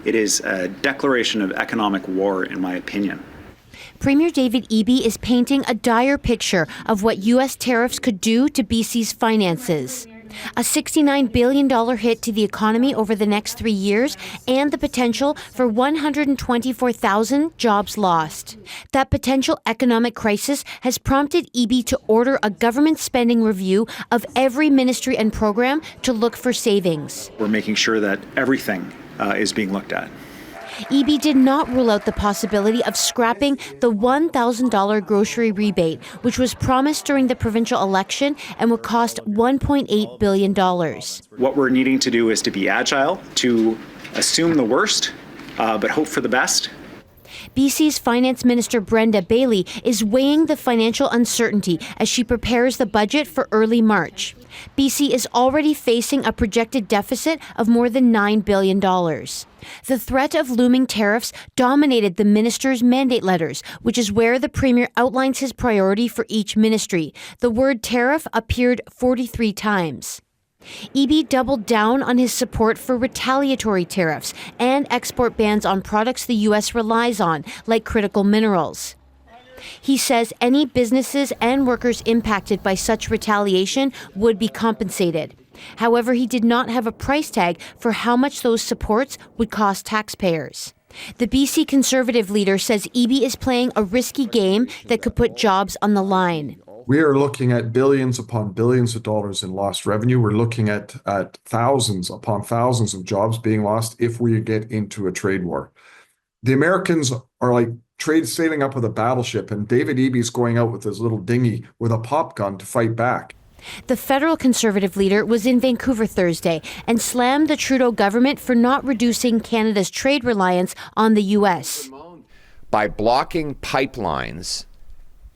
It is a declaration of economic war, in my opinion. Premier David Eby is painting a dire picture of what U.S. tariffs could do to BC's finances. A $69 billion hit to the economy over the next 3 years and the potential for 124,000 jobs lost. That potential economic crisis has prompted Eby to order a government spending review of every ministry and program to look for savings. We're making sure that everything is being looked at. Eby did not rule out the possibility of scrapping the $1,000 grocery rebate, which was promised during the provincial election and would cost $1.8 billion. What we're needing to do is to be agile, to assume the worst, but hope for the best. BC's Finance Minister Brenda Bailey is weighing the financial uncertainty as she prepares the budget for early March. BC is already facing a projected deficit of more than $9 billion. The threat of looming tariffs dominated the minister's mandate letters, which is where the premier outlines his priority for each ministry. The word tariff appeared 43 times. Eby doubled down on his support for retaliatory tariffs and export bans on products the U.S. relies on, like critical minerals. He says any businesses and workers impacted by such retaliation would be compensated. However, he did not have a price tag for how much those supports would cost taxpayers. The BC Conservative leader says Eby is playing a risky game that could put jobs on the line. We are looking at billions upon billions of dollars in lost revenue. We're looking at thousands upon thousands of jobs being lost if we get into a trade war. The Americans are like trade sailing up with a battleship, and David Eby's going out with his little dinghy with a pop gun to fight back. The federal Conservative leader was in Vancouver Thursday and slammed the Trudeau government for not reducing Canada's trade reliance on the U.S. By blocking pipelines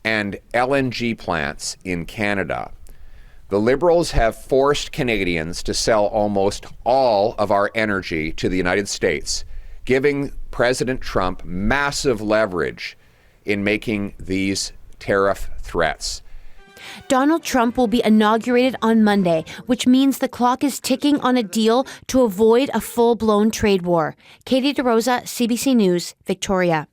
and LNG plants in Canada, the Liberals have forced Canadians to sell almost all of our energy to the United States, giving President Trump massive leverage in making these tariff threats. Donald Trump will be inaugurated on Monday, which means the clock is ticking on a deal to avoid a full-blown trade war. Katie DeRosa, CBC News, Victoria.